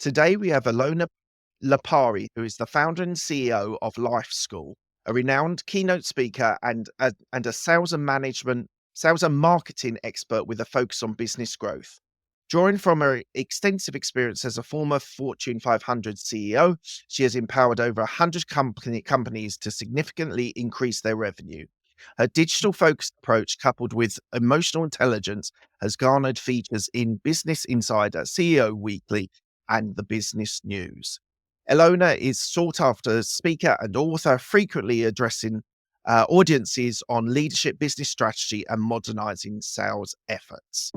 Today we have Elona Lopari, who is the founder and CEO of Life School, a renowned keynote speaker and a sales and marketing expert with a focus on business growth. Drawing from her extensive experience as a former Fortune 500 CEO, she has empowered over 100 companies to significantly increase their revenue. Her digital focused approach, coupled with emotional intelligence, has garnered features in Business Insider, CEO Weekly, and the Business News. Elona is sought after speaker and author, frequently addressing audiences on leadership, business strategy, and modernizing sales efforts.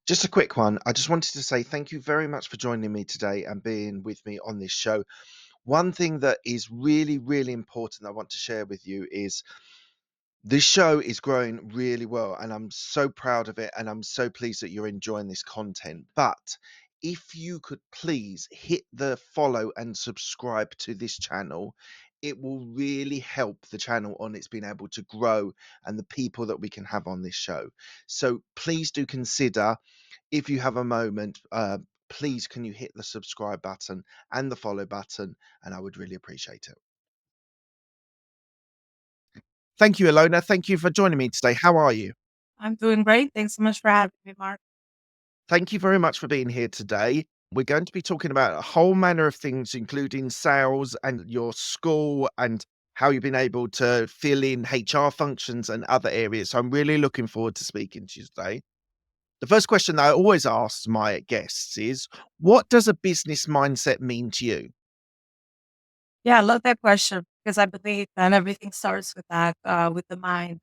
Just a quick one. I just wanted to say thank you very much for joining me today and being with me on this show. One thing that is really, really important I want to share with you is this show is growing really well, and I'm so proud of it, and I'm so pleased that you're enjoying this content. But if you could please hit the follow and subscribe to this channel, it will really help the channel on its being able to grow and the people that we can have on this show. So please do consider, if you have a moment, please can you hit the subscribe button and the follow button, and I would really appreciate it. Thank you, Elona. Thank you for joining me today. How are you? I'm doing great. Thanks so much for having me, Mark. Thank you very much for being here today. We're going to be talking about a whole manner of things, including sales and your school and how you've been able to fill in HR functions and other areas. So I'm really looking forward to speaking to you today. The first question that I always ask my guests is, what does a business mindset mean to you? Yeah, I love that question because I believe that everything starts with that, with the mind.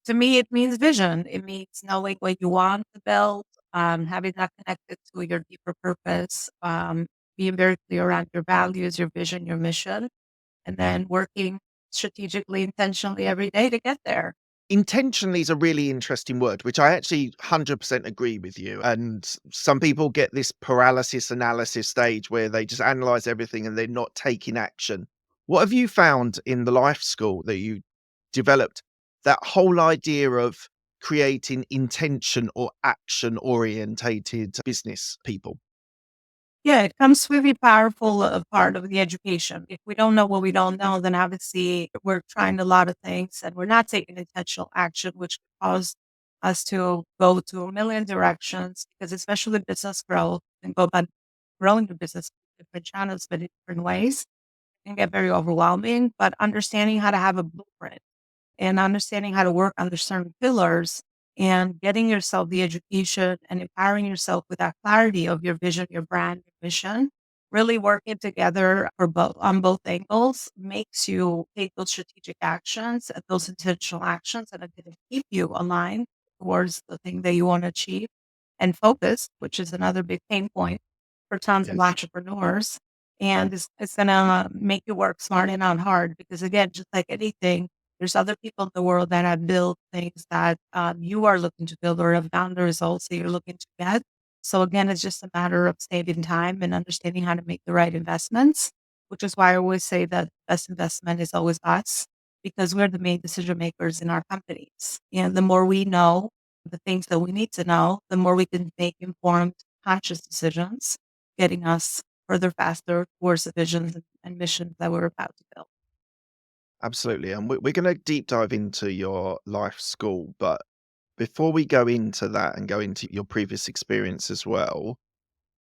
To me, it means vision. It means knowing what you want to build, having that connected to your deeper purpose, being very clear around your values, your vision, your mission, and then working strategically, intentionally every day to get there. Intentionally is a really interesting word, which I actually 100% agree with you. And some people get this paralysis analysis stage where they just analyze everything and they're not taking action. What have you found in the life school that you developed, that whole idea of creating intention or action orientated business people? Yeah, it comes really powerful part of the education. If we don't know what we don't know, then obviously we're trying a lot of things and we're not taking intentional action, which could cause us to go to a million directions. Because especially with business growth and go about growing the business in different channels, but in different ways, it can get very overwhelming. But understanding how to have a blueprint and understanding how to work under certain pillars and getting yourself the education and empowering yourself with that clarity of your vision, your brand, your mission, really working together for both on both angles makes you take those strategic actions and those intentional actions that are going to keep you aligned towards the thing that you want to achieve and focus, which is another big pain point for tons of Yes. entrepreneurs. And it's going to make you work smart and not hard because, again, just like anything, there's other people in the world that have built things that you are looking to build or have found the results that you're looking to get. So again, it's just a matter of saving time and understanding how to make the right investments, which is why I always say that best investment is always us because we're the main decision makers in our companies. And the more we know the things that we need to know, the more we can make informed, conscious decisions, getting us further faster towards the visions and missions that we're about to build. Absolutely. And we're going to deep dive into your life school. But before we go into that and go into your previous experience as well,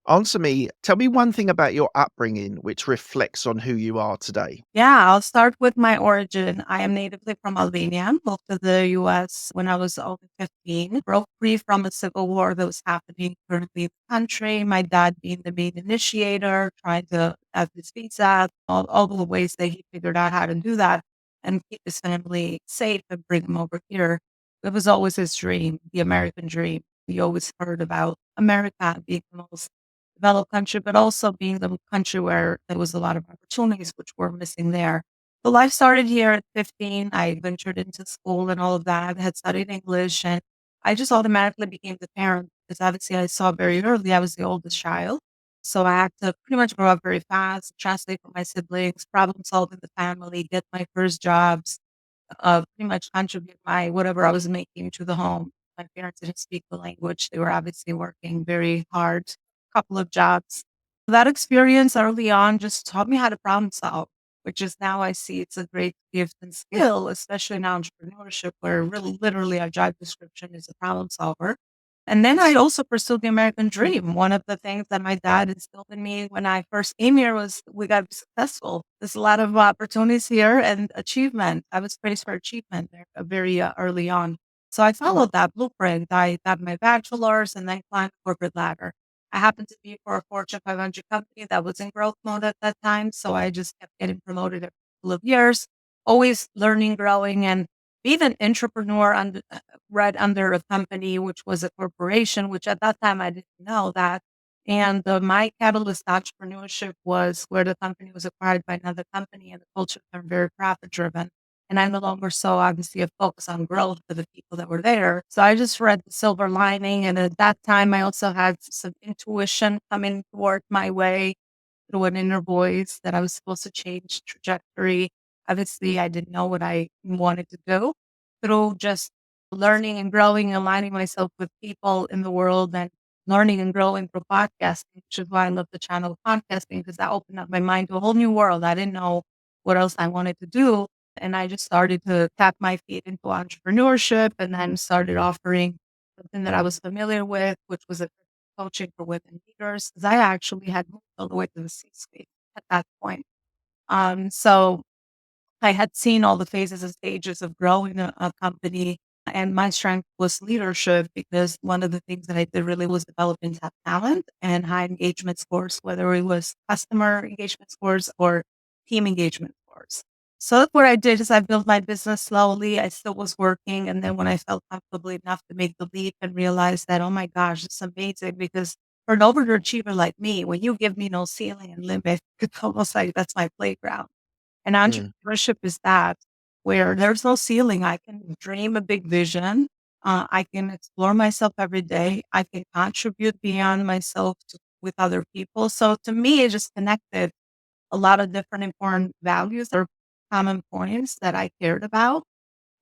tell me one thing about your upbringing which reflects on who you are today. Yeah, I'll start with my origin. I am natively from Albania, moved to the US when I was only 15, broke free from a civil war that was happening currently in the country. My dad being the main initiator, trying to have his visa, all the ways that he figured out how to do that and keep his family safe and bring them over here. It was always his dream, the American dream. We always heard about America being the most developed country, but also being the country where there was a lot of opportunities which were missing there. So life started here at 15. I ventured into school and all of that. I had studied English and I just automatically became the parent because obviously I saw very early I was the oldest child. So I had to pretty much grow up very fast, translate for my siblings, problem solve in the family, get my first jobs, pretty much contribute my whatever I was making to the home. My parents didn't speak the language. They were obviously working very hard, couple of jobs. That experience early on just taught me how to problem solve, which is now I see it's a great gift and skill, especially in entrepreneurship, where really literally our job description is a problem solver. And then I also pursued the American dream. One of the things that my dad instilled in me when I first came here was we got to be successful. There's a lot of opportunities here and achievement. I was praised for achievement there very early on. So I followed that blueprint. I got my bachelor's and then climbed the corporate ladder. I happened to be for a Fortune 500 company that was in growth mode at that time. So I just kept getting promoted every couple of years, always learning, growing, and being an entrepreneur right under a company, which was a corporation, which at that time I didn't know that. And my catalyst to entrepreneurship was where the company was acquired by another company and the culture turned very profit driven. And I no longer saw obviously a focus on growth for the people that were there. So I just read the silver lining. And at that time, I also had some intuition coming toward my way through an inner voice that I was supposed to change trajectory. Obviously, I didn't know what I wanted to do through just learning and growing, aligning myself with people in the world and learning and growing through podcasting, which is why I love the channel of podcasting because that opened up my mind to a whole new world. I didn't know what else I wanted to do. And I just started to tap my feet into entrepreneurship and then started offering something that I was familiar with, which was a coaching for women leaders. Because I actually had moved all the way to the C-suite at that point. So I had seen all the phases and stages of growing a company, and my strength was leadership because one of the things that I did really was developing top talent and high engagement scores, whether it was customer engagement scores or team engagement scores. So what I did is I built my business slowly. I still was working. And then when I felt comfortable enough to make the leap and realize that, oh my gosh, it's amazing because for an overachiever like me, when you give me no ceiling and limit, it's almost like that's my playground. And Mm, entrepreneurship is that where there's no ceiling. I can dream a big vision. I can explore myself every day. I can contribute beyond myself with other people. So to me, it just connected a lot of different important values or common points that I cared about.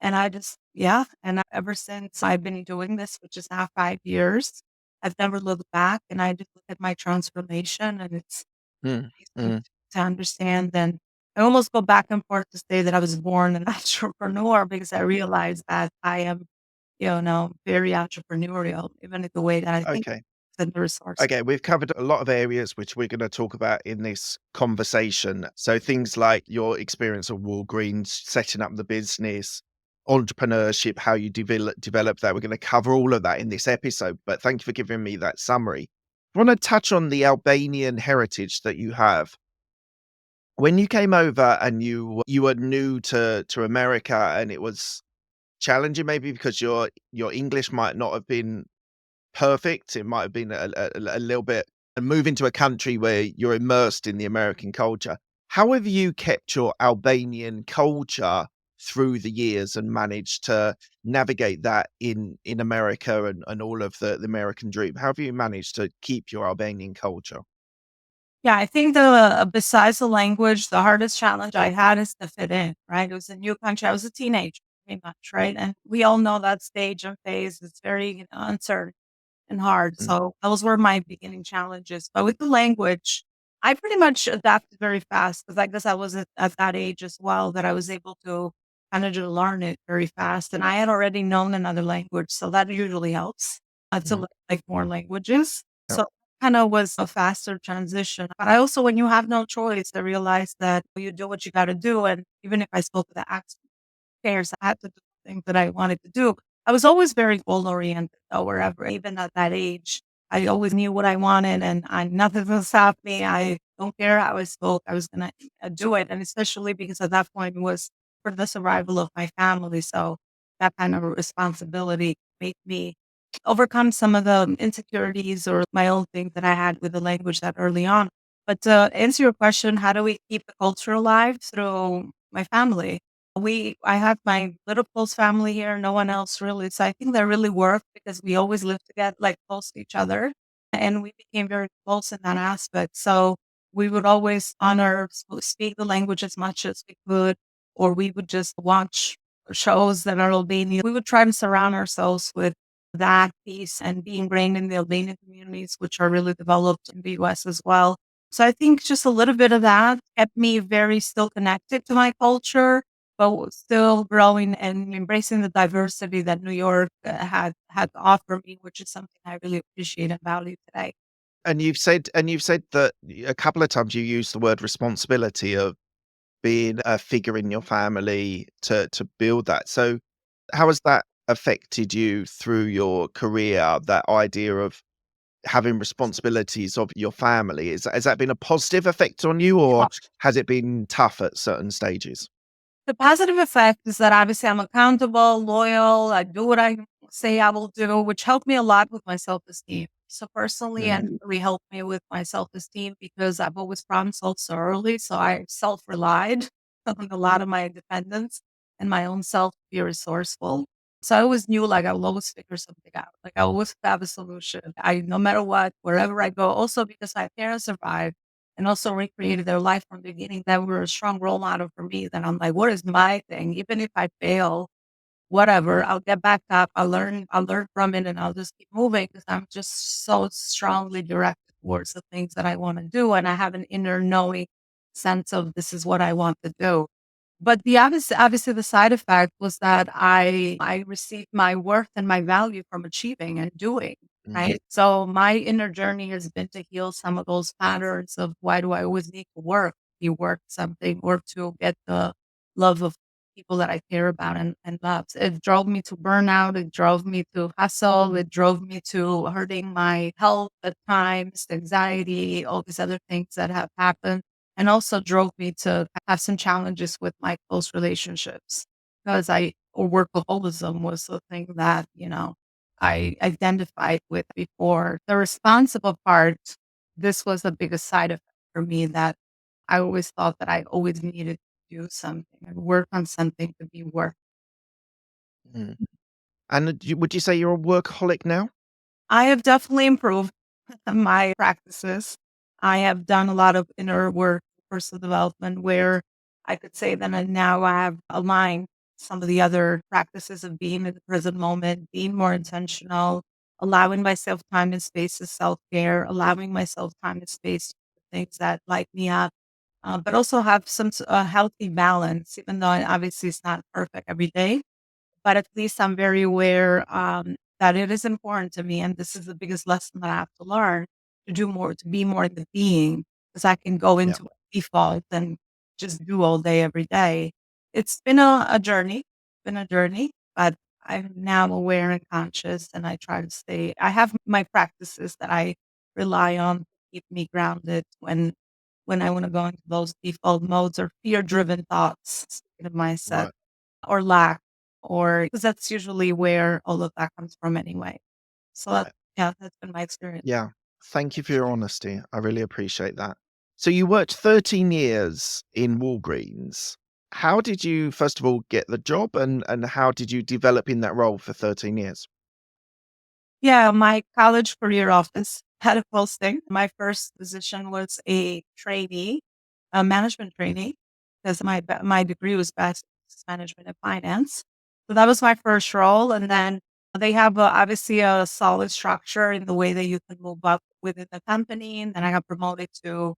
And I just, yeah. And ever since I've been doing this, which is now 5 years, I've never looked back. And I just look at my transformation and it's mm, amazing mm. to understand. And I almost go back and forth to say that I was born an entrepreneur because I realized that I am, very entrepreneurial, even in the way that I think Okay. and the resource. Okay, we've covered a lot of areas which we're going to talk about in this conversation. So things like your experience of Walgreens, setting up the business, entrepreneurship, how you develop that. We're going to cover all of that in this episode. But thank you for giving me that summary. I want to touch on the Albanian heritage that you have. When you came over and you were new to America, and it was challenging, maybe because your English might not have been perfect. It might have been a little bit, and move into a country where you're immersed in the American culture. How have you kept your Albanian culture through the years and managed to navigate that in America and all of the American dream? How have you managed to keep your Albanian culture? Yeah, I think besides the language, the hardest challenge I had is to fit in, right? It was a new country. I was a teenager, pretty much, right? And we all know that stage and phase is very uncertain and hard. Mm, So those were my beginning challenges. But with the language, I pretty much adapted very fast because I guess I was at that age as well that I was able to kind of just learn it very fast. And I had already known another language, so that usually helps to mhm, learn like more languages. yep, So kind of was a faster transition. But I also, when you have no choice, I realized that you do what you got to do. And even if I spoke with the accent, cares? I had to do things that I wanted to do. I was always very goal oriented though, wherever, even at that age. I always knew what I wanted and nothing will stop me. I don't care how I spoke. I was going to do it. And especially because at that point it was for the survival of my family. So that kind of a responsibility made me overcome some of the insecurities or my own things that I had with the language that early on. But to answer your question, how do we keep the culture alive? Through my family. I have my little close family here, no one else really. So I think that really worked because we always live together, like close to each other. and we became very close in that aspect. So we would always honor, speak the language as much as we could, or we would just watch shows that are Albanian. We would try to surround ourselves with that piece and be ingrained in the Albanian communities, which are really developed in the US as well. So I think just a little bit of that kept me very still connected to my culture, but still growing and embracing the diversity that New York had to offer me, which is something I really appreciate and value today. And you've said that a couple of times you used the word responsibility of being a figure in your family to build that. So how has that affected you through your career, that idea of having responsibilities of your family? Has that been a positive effect on you, or has it been tough at certain stages? The positive effect is that obviously I'm accountable, loyal, I do what I say I will do, which helped me a lot with my self-esteem. So personally, Mm, and really helped me with my self-esteem because I've always problem solved so early. So I self-relied on a lot of my independence and my own self to be resourceful. So I always knew like I will always figure something out. Like I always have a solution. No matter what, wherever I go, also because my parents survived and also recreated their life from the beginning that were a strong role model for me. Then I'm like, what is my thing? Even if I fail, whatever, I'll get back up. I'll learn from it and I'll just keep moving because I'm just so strongly directed towards the things that I want to do. And I have an inner knowing sense of this is what I want to do. But the obviously the side effect was that I received my worth and my value from achieving and doing, mm, right? So my inner journey has been to heal some of those patterns of why do I always need to work, be work something, or to get the love of people that I care about and love. It drove me to burnout. It drove me to hustle. It drove me to hurting my health at times, anxiety, all these other things that have happened and also drove me to have some challenges with my close relationships because or workaholism was the thing that, I identified with before. The responsible part, this was the biggest side effect for me that I always thought that I always needed to do something and work on something to be worth. mm. And would you say you're a workaholic now? I have definitely improved my practices. I have done a lot of inner work, personal development, where I could say that now I have aligned some of the other practices of being in the present moment, being more intentional, allowing myself time and space to self care, allowing myself time and space for things that light me up, but also have some healthy balance, even though obviously it's not perfect every day but at least I'm very aware that it is important to me. And this is the biggest lesson that I have to learn to do more, to be more in the being, because I can go Yeah, into default and just do all day, every day. It's been a journey, but I'm now aware and conscious, and I try to stay. I have my practices that I rely on to keep me grounded when I want to go into those default modes or fear-driven thoughts, speaking of mindset right, or lack, or because that's usually where all of that comes from anyway. So that right. yeah, that's been my experience. Yeah. Thank you for your honesty. I really appreciate that. So you worked 13 years in Walgreens. How did you, first of all, get the job, and how did you develop in that role for 13 years? Yeah, my college career office had a posting. My first position was a trainee, a management trainee, because my degree was Bachelor's in Management and Finance. So that was my first role, and then they have obviously a solid structure in the way that you can move up within the company. And then I got promoted to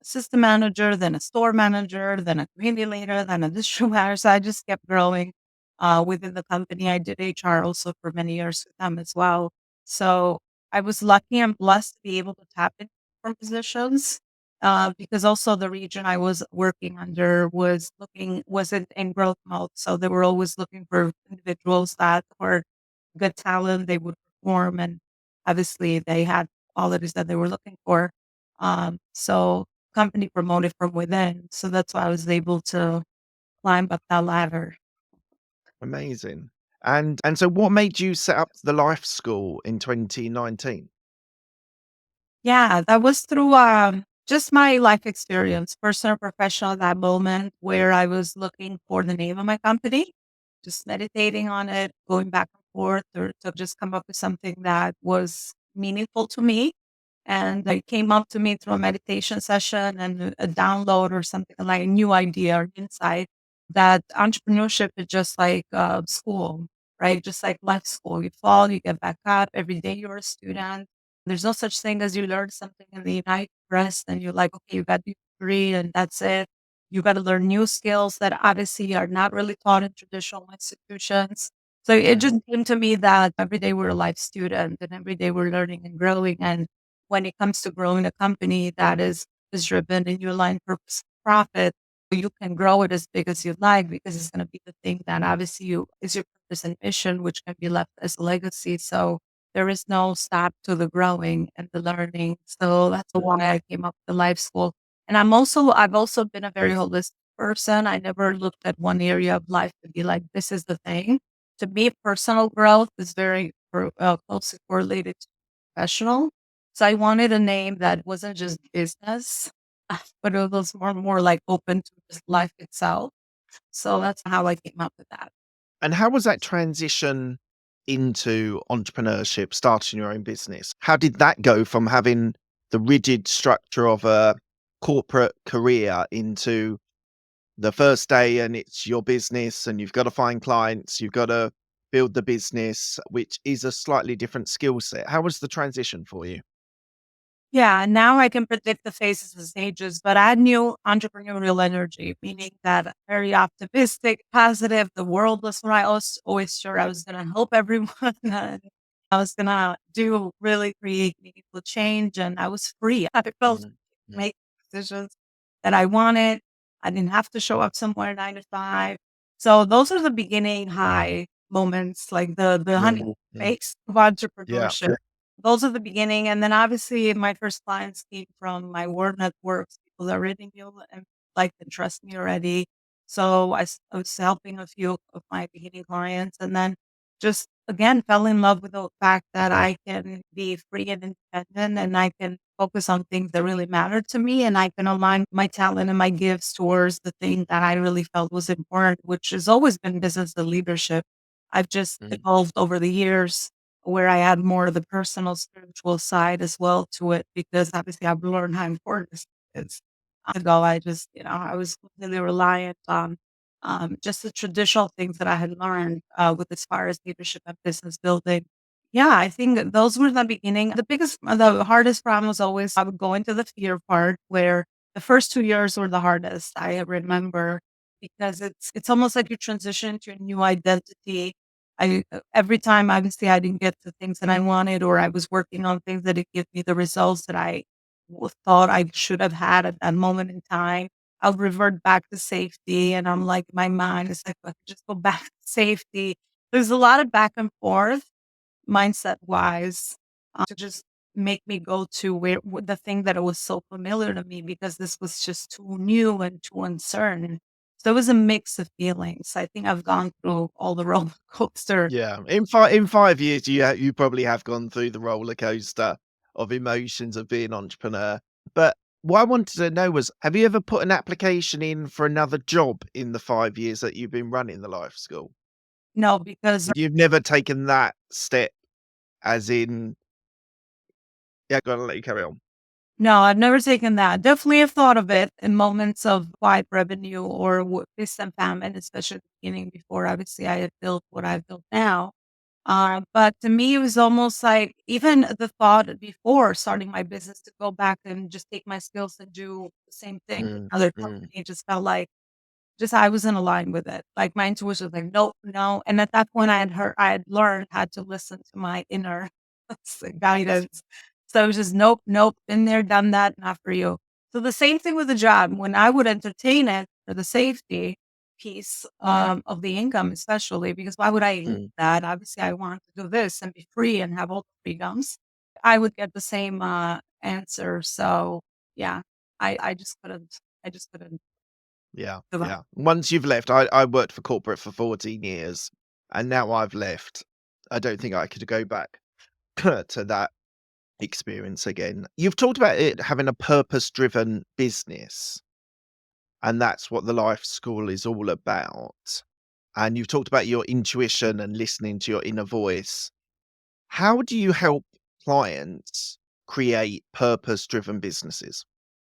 assistant manager, then a store manager, then a community leader, then a district manager. So I just kept growing within the company. I did HR also for many years with them as well. So I was lucky and blessed to be able to tap into different positions because also the region I was working under was in growth mode. So they were always looking for individuals that were good talent. They would perform, and obviously they had qualities that they were looking for. So company promoted from within. So that's why I was able to climb up that ladder. Amazing. And so what made you set up the life school in 2019? Yeah, that was through just my life experience, personal, professional, at that moment where I was looking for the name of my company, just meditating on it, going back and forth, or to just come up with something that was meaningful to me. And they came up to me through a meditation session and a download or something like a new idea or insight that entrepreneurship is just like school, right? Just like life school. You fall, you get back up. Every day you're a student. There's no such thing as you learn something in the night, rest, and you're like, okay, you got your degree and that's it. You got to learn new skills that obviously are not really taught in traditional institutions. So it Mm. just came to me that every day we're a life student and every day we're learning and growing. And when it comes to growing a company that is driven and you align purpose and profit, you can grow it as big as you like because it's going to be the thing that obviously you is your purpose and mission, which can be left as a legacy. So there is no stop to the growing and the learning. So that's why I came up with the life school. And I've also been a very holistic person. I never looked at one area of life to be like, this is the thing. To me, personal growth is very closely correlated to professional. So I wanted a name that wasn't just business, but it was more like open to just life itself. So that's how I came up with that. And how was that transition into entrepreneurship, starting your own business? How did that go from having the rigid structure of a corporate career into the first day and it's your business and you've got to find clients, you've got to build the business, which is a slightly different skill set. How was the transition for you? Yeah, now I can predict the phases and stages, but I knew entrepreneurial energy, meaning that I'm very optimistic, positive. The world was what I was always sure I was going to help everyone. And I was going to do really create meaningful change, and I was free. I felt Mhm. Mm. make decisions that I wanted. I didn't have to show up somewhere 9 to 5. So those are the beginning high moments, like the honey Mm. Mm. phase of Yeah. entrepreneurship. Those are the beginning, and then obviously my first clients came from my work networks, people that already knew and liked and trust me already. So I was helping a few of my beginning clients, and then just again fell in love with the fact that I can be free and independent, and I can focus on things that really matter to me, and I can align my talent and my gifts towards the thing that I really felt was important, which has always been business and leadership. I've just Mm. evolved over the years where I add more of the personal, spiritual side as well to it because obviously I've learned how important this is. Ago, I just, I was completely reliant on just the traditional things that I had learned with as far as leadership and business building. Yeah, I think that those were the beginning. The hardest problem was always I would go into the fear part where the first 2 years were the hardest. I remember because it's almost like you transition to a new identity. Every time obviously I didn't get the things that I wanted or I was working on things that didn't give me the results that I thought I should have had at that moment in time, I'll revert back to safety. And I'm like, my mind is like, "Let's just go back to safety." There's a lot of back and forth mindset wise to just make me go to the thing that was so familiar to me because this was just too new and too uncertain. So it was a mix of feelings. I think I've gone through all the roller coaster. Yeah. In 5 years, you probably have gone through the roller coaster of emotions of being an entrepreneur. But what I wanted to know was, have you ever put an application in for another job in the 5 years that you've been running the life school? No, because You've never taken that step, as in, yeah, go on, I'll let you carry on. no, I've never taken that. Definitely have thought of it in moments of quiet revenue or feast and famine, especially at the beginning before obviously I had built what I've built now. But to me, it was almost like even the thought before starting my business to go back and just take my skills and do the same thing with Mm, another mm, company just felt like just I wasn't aligned with it. Like my intuition was like, nope, no. And at that point, I had learned how to listen to my inner guidance. So it was just nope, nope, been there, done that, not for you. So the same thing with the job. When I would entertain it for the safety piece of the income, especially because why would I leave mm. that? Obviously, I want to do this and be free and have all the freedoms. I would get the same answer. So yeah, I just couldn't. I just couldn't Yeah, give up. yeah. Once you've left, I worked for corporate for 14 years, and now I've left. I don't think I could go back to that experience again. You've talked about it having a purpose-driven business, and that's what the life school is all about. And you've talked about your intuition and listening to your inner voice. How do you help clients create purpose-driven businesses?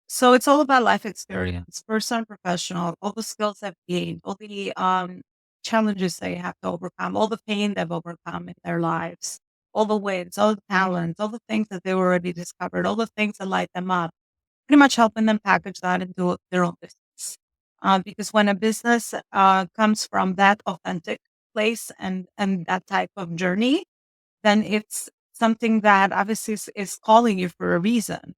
So it's all about life experience, personal and professional, all the skills they've gained, all the challenges they have to overcome, all the pain they've overcome in their lives, all the wins, all the talents, all the things that they already discovered, all the things that light them up, pretty much helping them package that into their own business. Because when a business comes from that authentic place and that type of journey, then it's something that obviously is calling you for a reason.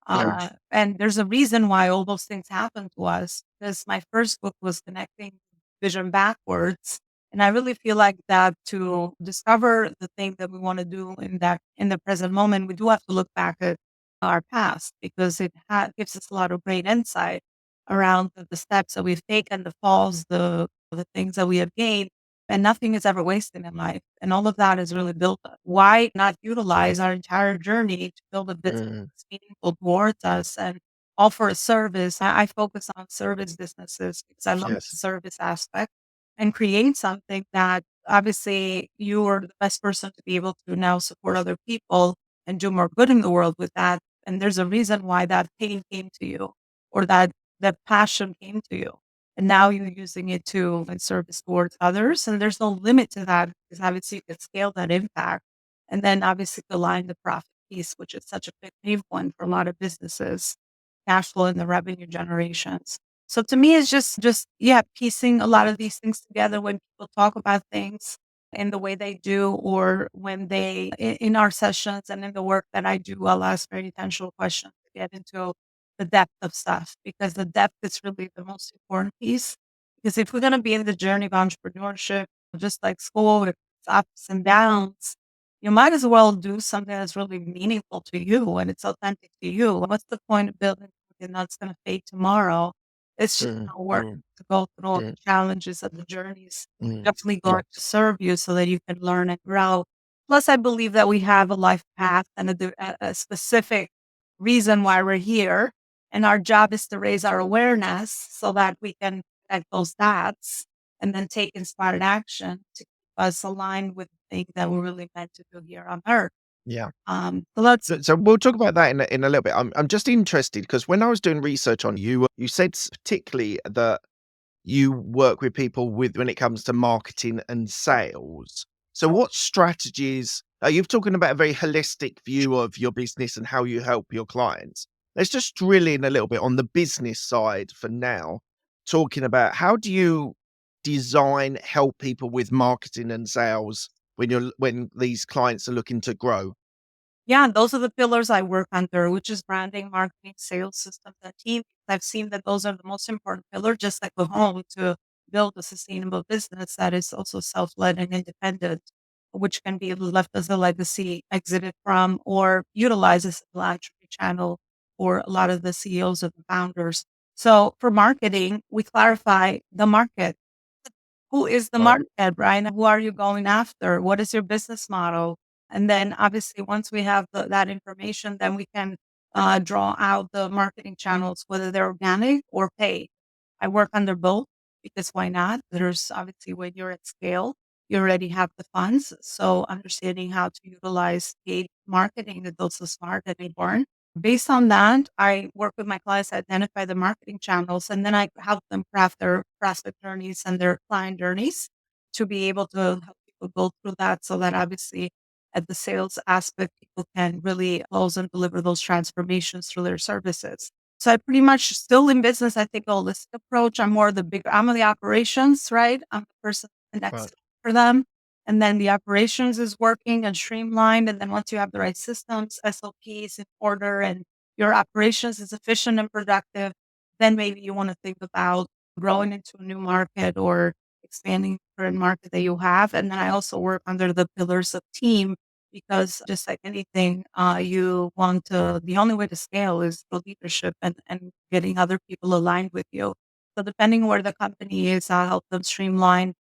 Yeah. And there's a reason why all those things happen to us. Because my first book was connecting vision backwards. And I really feel like that to discover the thing that we want to do in the present moment, we do have to look back at our past because it gives us a lot of great insight around the steps that we've taken, the falls, the things that we have gained, and nothing is ever wasted in life. And all of that is really built up. Why not utilize our entire journey to build a business Mm, that's meaningful towards us and offer a service? I focus on service businesses because I love the yes. service aspect and create something that obviously you are the best person to be able to now support other people and do more good in the world with that. And there's a reason why that pain came to you or that passion came to you. And now you're using it to in service towards others. And there's no limit to that because obviously you can scale that impact. And then obviously align the profit piece, which is such a big pain point for a lot of businesses, cash flow and the revenue generations. So to me, it's just yeah, piecing a lot of these things together when people talk about things in the way they do, or when they in our sessions and in the work that I do, I'll ask very intentional questions to get into the depth of stuff because the depth is really the most important piece. Because if we're going to be in the journey of entrepreneurship, just like school, it's ups and downs, you might as well do something that's really meaningful to you and it's authentic to you. What's the point of building something that's going to fade tomorrow? It's just Mm, not worth mm, it to go through all the mm, challenges of the journeys. mm. Definitely Yeah. going to serve you so that you can learn and grow. Plus, I believe that we have a life path and a specific reason why we're here, and our job is to raise our awareness so that we can connect those dots and then take inspired action to keep us aligned with the thing that we're really meant to do here on earth. Yeah. So let's So we'll talk about that in a little bit. I'm just interested because when I was doing research on you, you said particularly that you work with people with when it comes to marketing and sales. So what strategies you've talking about a very holistic view of your business and how you help your clients. Let's just drill in a little bit on the business side for now, talking about how do you design help people with marketing and sales when these clients are looking to grow? Yeah, those are the pillars I work under, which is branding, marketing, sales systems, and team. I've seen that those are the most important pillars, just like a home, to build a sustainable business that is also self-led and independent, which can be left as a legacy, exited from, or utilized as a philanthropy channel for a lot of the CEOs and the founders. So for marketing, we clarify the market. Who is the Right. market, right? Who are you going after? What is your business model? And then obviously once we have that information, then we can draw out the marketing channels, whether they're organic or paid. I work under both because why not? There's obviously when you're at scale, you already have the funds. So understanding how to utilize paid marketing is also smart and important. Based on that, I work with my clients to identify the marketing channels, and then I help them craft their prospect journeys and their client journeys to be able to help people go through that so that obviously at the sales aspect, people can really close and deliver those transformations through their services. So I pretty much still in business, I take a holistic approach. I'm on the operations, right? I'm the person Right. next for them. And then the operations is working and streamlined. And then once you have the right systems, SOPs in order, and your operations is efficient and productive, then maybe you want to think about growing into a new market or expanding the current market that you have. And then I also work under the pillars of team because just like anything, the only way to scale is through leadership and getting other people aligned with you. So depending where the company is, I'll help them streamline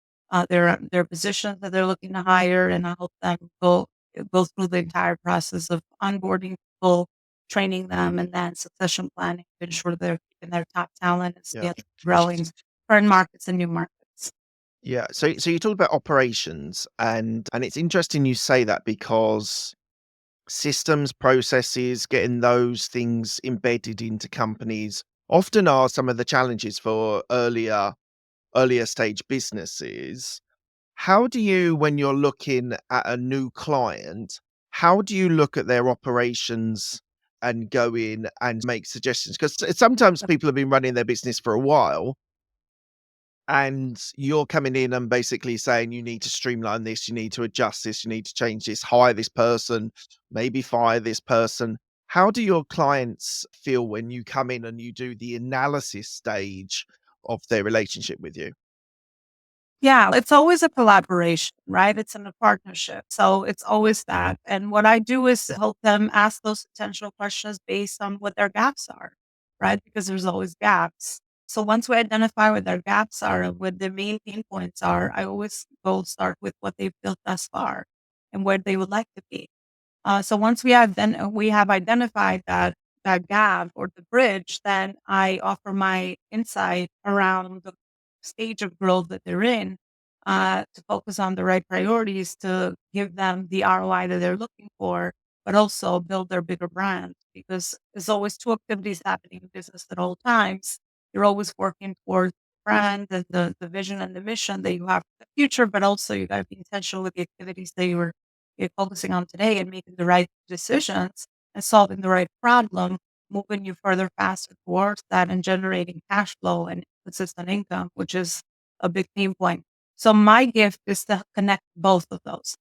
their positions that they're looking to hire, and I help them go through the entire process of onboarding people, training them, and then succession planning to ensure they're keeping their top talent and Yeah. scale growing current markets and new markets. Yeah. So you talk about operations and it's interesting you say that because systems, processes, getting those things embedded into companies often are some of the challenges for earlier stage businesses. How do you, when you're looking at a new client, how do you look at their operations and go in and make suggestions? Because sometimes people have been running their business for a while and you're coming in and basically saying you need to streamline this, you need to adjust this, you need to change this, hire this person, maybe fire this person. How do your clients feel when you come in and you do the analysis stage of their relationship with you? Yeah, it's always a collaboration, right? It's in a partnership. So it's always that. And what I do is help them ask those potential questions based on what their gaps are, right? Because there's always gaps. So once we identify what their gaps are and what the main pain points are, I always go start with what they've built thus far and where they would like to be. So once we have identified that gap or the bridge, then I offer my insight around the stage of growth that they're in, to focus on the right priorities to give them the ROI that they're looking for, but also build their bigger brand. Because there's always two activities happening in business at all times. You're always working towards brand and the vision and the mission that you have for the future, but also you got to be intentional with the activities that you're focusing on today and making the right decisions and solving the right problem, moving you further faster towards that and generating cash flow and consistent income, which is a big pain point. So my gift is to connect both of those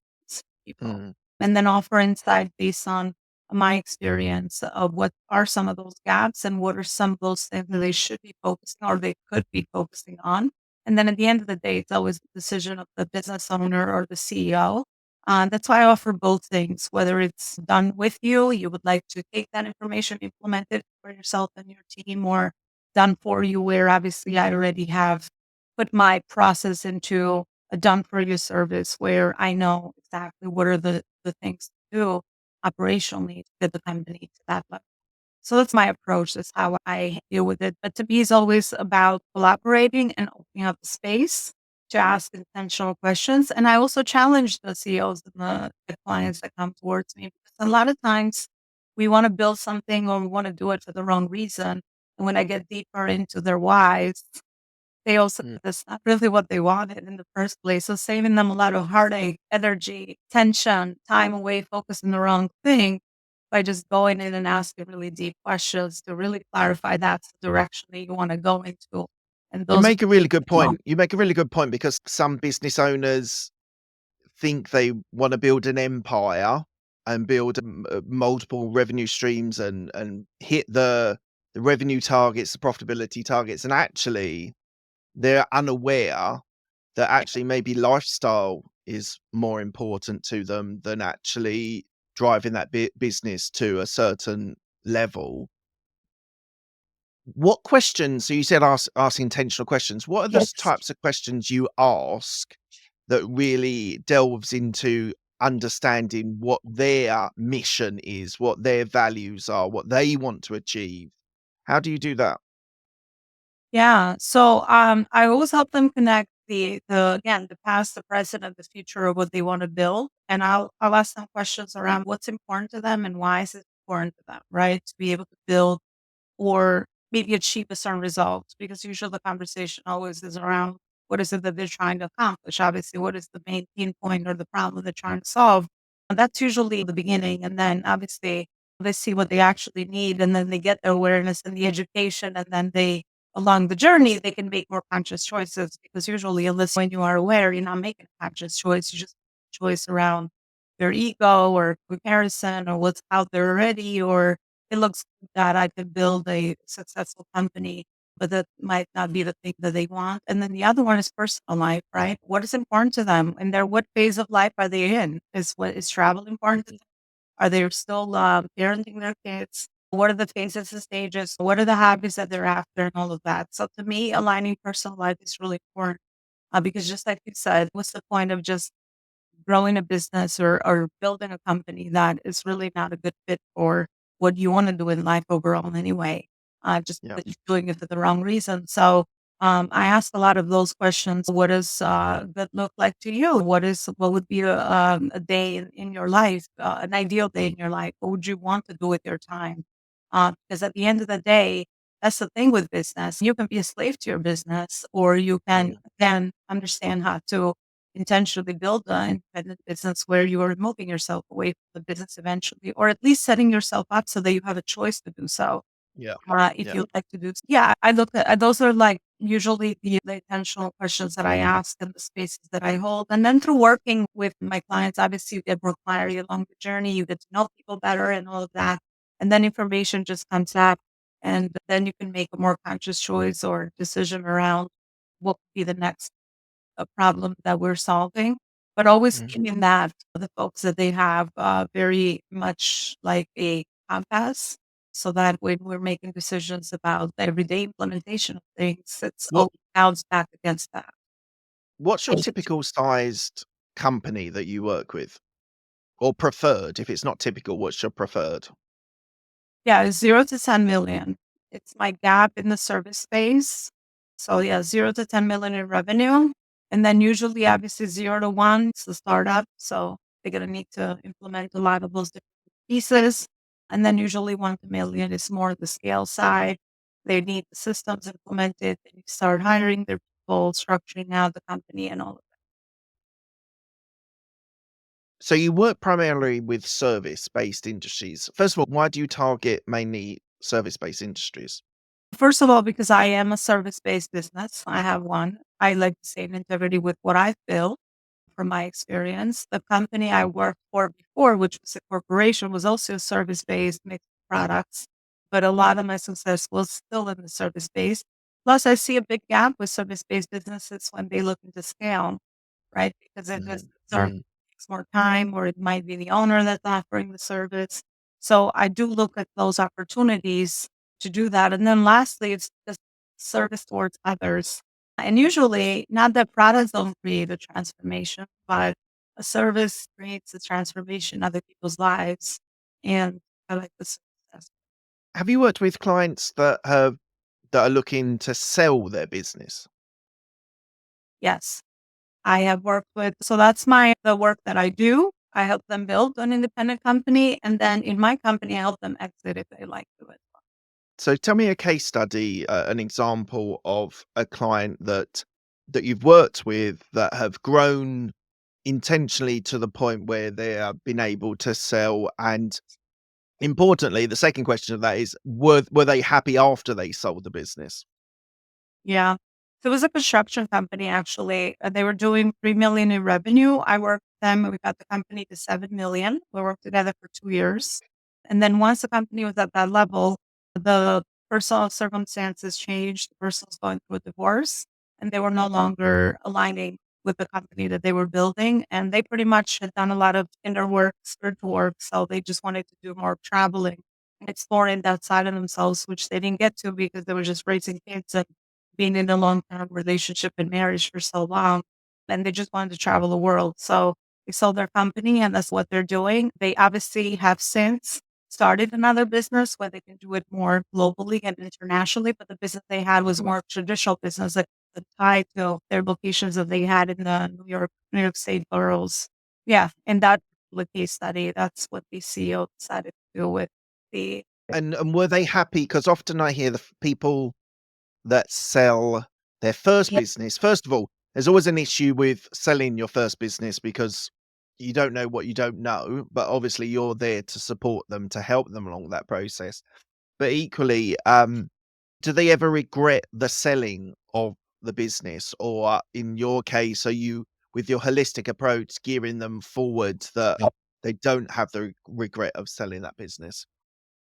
people Mm. and then offer insight based on my experience of what are some of those gaps and what are some of those things that they should be focusing or they could be focusing on. And then at the end of the day, it's always the decision of the business owner or the CEO. That's why I offer both things, whether it's done with you, you would like to take that information, implement it for yourself and your team, or done for you, where obviously I already have put my process into a done for you service where I know exactly what are the things to do operationally to get the company to that level. So that's my approach. That's how I deal with it. But to me, it's always about collaborating and opening up the space to ask intentional questions. And I also challenge the CEOs and the clients that come towards me because a lot of times we want to build something or we want to do it for the wrong reason. And when I get deeper into their whys, they also Mm. that's not really what they wanted in the first place. So saving them a lot of heartache, energy, tension, time away focused on the wrong thing by just going in and asking really deep questions to really clarify that's the direction that you want to go into. And You those are make a really good the wrong. point. You make a really good point because some business owners think they want to build an empire and build multiple revenue streams and hit the revenue targets, the profitability targets, and actually they're unaware that actually maybe lifestyle is more important to them than actually driving that business to a certain level. What questions, so you said ask intentional questions. What are the Yes. types of questions you ask that really delves into understanding what their mission is, what their values are, what they want to achieve? How do you do that? Yeah. So I always help them connect the again the past, the present, and the future of what they want to build. And I'll ask them questions around what's important to them and why is it important to them, right? To be able to build or maybe achieve a certain result because usually the conversation always is around what is it that they're trying to accomplish. Obviously, what is the main pain point or the problem they're trying to solve? And that's usually the beginning. And then obviously they see what they actually need and then they get the awareness and the education and then they along the journey they can make more conscious choices because usually unless when you are aware you're not making a conscious choice, you just choice around their ego or comparison or what's out there already or it looks that I could build a successful company, but that might not be the thing that they want. And then the other one is personal life, right? What is important to them? And their what phase of life are they in? Is travel important to them? Are they still parenting their kids? What are the phases and stages? What are the hobbies that they're after and all of that? So to me, aligning personal life is really important because just like you said, what's the point of just growing a business or building a company that is really not a good fit for what you want to do in life overall anyway, just Yeah. that you're doing it for the wrong reason. So I ask a lot of those questions. What does good look like to you? What would be a day in your life, an ideal day in your life? What would you want to do with your time? Because at the end of the day, that's the thing with business. You can be a slave to your business, or you can Mm. then understand how to intentionally build an independent business where you are removing yourself away from the business eventually, or at least setting yourself up so that you have a choice to do so. Yeah. If Yeah. you'd like to do yeah, I look at those are, like, usually the intentional questions that I ask in the spaces that I hold, and then through working with my clients, obviously, you get more clarity along the journey, you get to know people better and all of that, and then information just comes up, and then you can make a more conscious choice or decision around what would be the next problem that we're solving, but always Mm. keeping that the folks that they have very much like a compass, so that when we're making decisions about the everyday implementation of things, it's What all bounds back against that. what's your typical sized company that you work with? Or preferred? If it's not typical, what's your preferred? Yeah, 0 to 10 million. It's my gap in the service space. So yeah, 0 to 10 million in revenue. And then usually obviously 0 to 1, it's the startup. So they're gonna need to implement a lot of those different pieces. And then usually 1 to 1 million is more the scale side. They need the systems implemented, they need to start hiring their people, structuring out the company and all of that. So you work primarily with service-based industries. First of all, why do you target mainly service-based industries? First of all, because I am a service-based business, I have one. I like to stay in integrity with what I've built from my experience. The company I worked for before, which was a corporation, was also service-based, mixed products, but a lot of my success was still in the service base. Plus, I see a big gap with service-based businesses when they look into scale, right? Because it just Mhm. service Mm. takes more time, or it might be the owner that's offering the service. So I do look at those opportunities to do that. And then lastly, it's just service towards others. And usually, not that products don't create a transformation, but a service creates a transformation in other people's lives. And I like the success. Have you worked with clients that are looking to sell their business? Yes, I have worked with, so that's the work that I do. I help them build an independent company. And then in my company, I help them exit if they like to it. So tell me a case study, an example of a client that you've worked with that have grown intentionally to the point where they have been able to sell. And importantly, the second question of that is, were they happy after they sold the business? Yeah. So it was a construction company actually. They were doing 3 million in revenue. I worked with them. We got the company to 7 million. We worked together for 2 years. And then once the company was at that level, the personal circumstances changed. The person was going through a divorce and they were no longer aligning with the company that they were building. And they pretty much had done a lot of inner work, spiritual work. So they just wanted to do more traveling and exploring that side of themselves, which they didn't get to because they were just raising kids and being in a long-term relationship and marriage for so long, and they just wanted to travel the world. So they sold their company, and that's what they're doing. They obviously have since started another business where they can do it more globally and internationally, but the business they had was more traditional business that tied to their locations that they had in the New York State boroughs. Yeah, in that particular case study, that's what the CEO decided to do with the And were they happy? Because often I hear people that sell their first business. First of all, there's always an issue with selling your first business because you don't know what you don't know, but obviously you're there to support them, to help them along that process. But equally, do they ever regret the selling of the business? Or in your case, are you, with your holistic approach, gearing them forward that they don't have the regret of selling that business?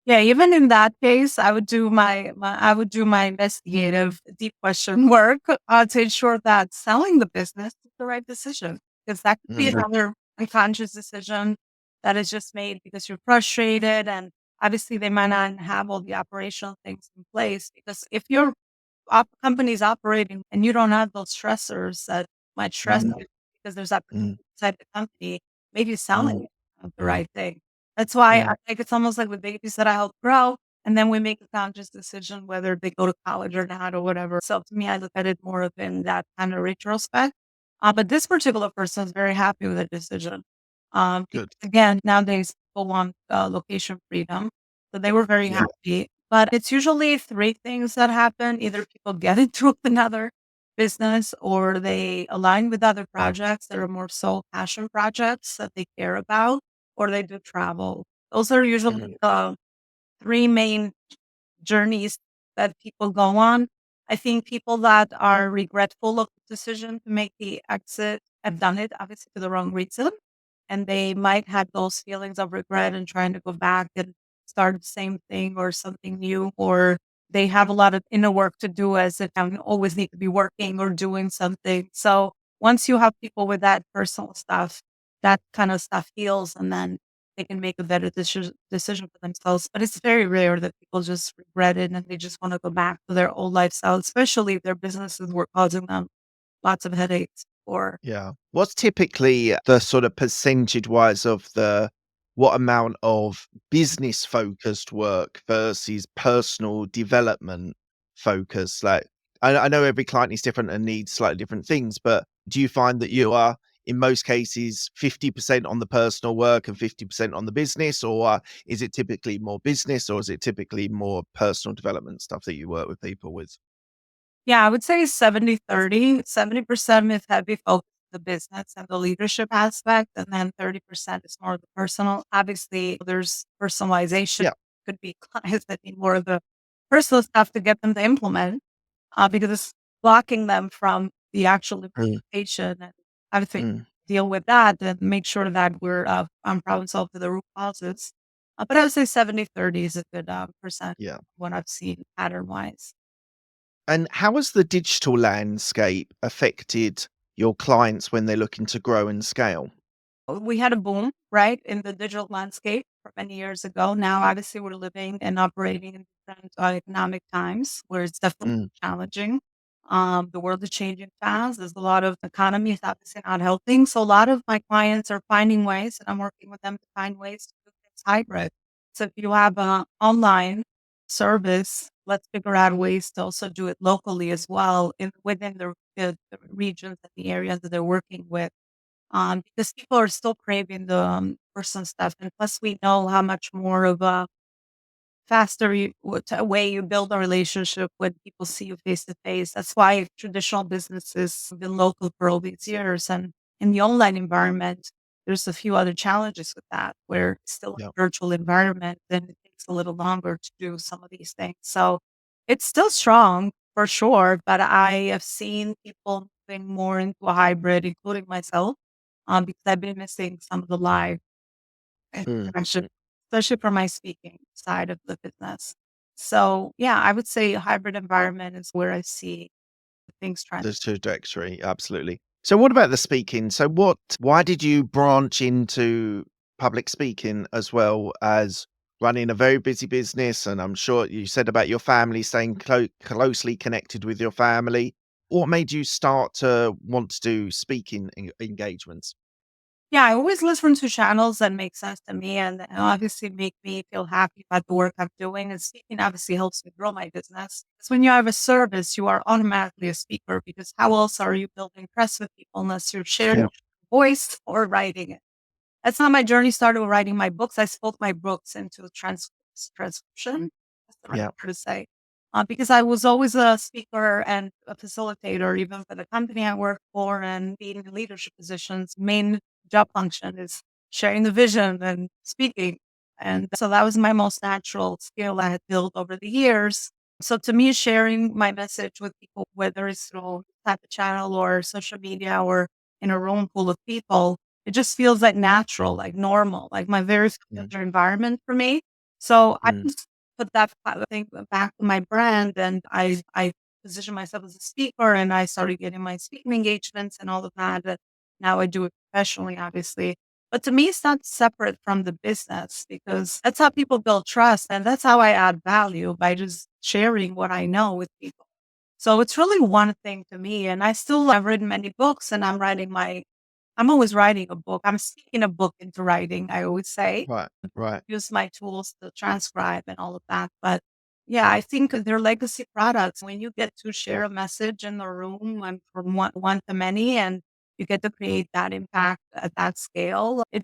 Yeah, even in that case, I would do I would do my investigative deep question work to ensure that selling the business is the right decision. Because that could be Mm. another unconscious decision that is just made because you're frustrated, and obviously they might not have all the operational things in place. Because if your company is operating and you don't have those stressors that might stress Mm. you because there's opportunity Mm. inside the company, maybe Mm. selling is not the right thing. That's why I Mm. think it's almost like with babies that I help grow. And then we make a conscious decision whether they go to college or not or whatever. So to me, I look at it more of in that kind of retrospect. But this particular person is very happy with the decision. Because Good. again, nowadays people want location freedom. So they were very Yeah. happy. But it's usually three things that happen. Either people get into another business or they align with other projects that are more soul passion projects that they care about, or they do travel. Those are usually Mhm. the three main journeys that people go on. I think people that are regretful of the decision to make the exit have done it obviously for the wrong reason. And they might have those feelings of regret and trying to go back and start the same thing or something new, or they have a lot of inner work to do as if I always need to be working or doing something. So once you have people with that personal stuff, that kind of stuff heals and then they can make a better decision for themselves. But it's very rare that people just regret it and they just want to go back to their old lifestyle, especially if their businesses were causing them lots of headaches or Yeah. What's typically the sort of percentage-wise of the what amount of business-focused work versus personal development focus? Like, I know every client is different and needs slightly different things, but do you find that you are, in most cases, 50% on the personal work and 50% on the business, or is it typically more business, or is it typically more personal development stuff that you work with people with? yeah, I would say 70-30. 70% is heavy focus on the business and the leadership aspect, and then 30% is more of the personal. Obviously, there's personalization. Yeah. Could be clients that need more of the personal stuff to get them to implement, because it's blocking them from the actual Mm, implementation. And I think mm, deal with that and make sure that we're on problem solve for the root causes. But I would say 70-30 is a good percent yeah. of what I've seen pattern wise. And how has the digital landscape affected your clients when they're looking to grow and scale? We had a boom, right, in the digital landscape for many years ago. Now, obviously, we're living and operating in different economic times where it's definitely Mm, challenging. The world is changing fast. There's a lot of economy is obviously not helping. So a lot of my clients are finding ways, and I'm working with them to find ways to do things hybrid. So if you have an online service, let's figure out ways to also do it locally as well in within the regions and the areas that they're working with, because people are still craving the person stuff. And plus, we know how much more of a faster way you build a relationship when people see you face to face. That's why traditional businesses have been local for all these years. And in the online environment, there's a few other challenges with that, where it's still yeah. a virtual environment and it takes a little longer to do some of these things. So it's still strong for sure, but I have seen people moving more into a hybrid, including myself, because I've been missing some of the live Mm, interaction, mm. especially for my speaking side of the business. So yeah, I would say a hybrid environment is where I see things trend. The trajectory, absolutely. So what about the speaking? So why did you branch into public speaking as well as running a very busy business? And I'm sure you said about your family staying closely connected with your family. What made you start to want to do speaking engagements? Yeah, I always listen to channels that make sense to me and obviously make me feel happy about the work I'm doing. And speaking obviously helps me grow my business. Because when you have a service, you are automatically a speaker because how else are you building trust with people unless you're sharing Yeah. your voice or writing it? That's how my journey started with writing my books. I spoke my books into transcription. That's the right Yeah. word to say. Because I was always a speaker and a facilitator, even for the company I work for and being in leadership positions. Main job function is sharing the vision and speaking. And so that was my most natural skill I had built over the years. So to me, sharing my message with people, whether it's through type of channel or social media or in a room full of people, it just feels like natural, like normal, like my very Mm, familiar environment for me. So I mm, just put that thing back to my brand and I position myself as a speaker and I started getting my speaking engagements and all of that. And now I do it professionally, obviously. But to me, it's not separate from the business because that's how people build trust. And that's how I add value by just sharing what I know with people. So it's really one thing to me. And I still have written many books and I'm writing my I'm always writing a book. I'm speaking a book into writing, I always say. Right, right. Use my tools to transcribe and all of that. But yeah, I think they're legacy products. When you get to share a message in the room and from one to many, and you get to create that impact at that scale, it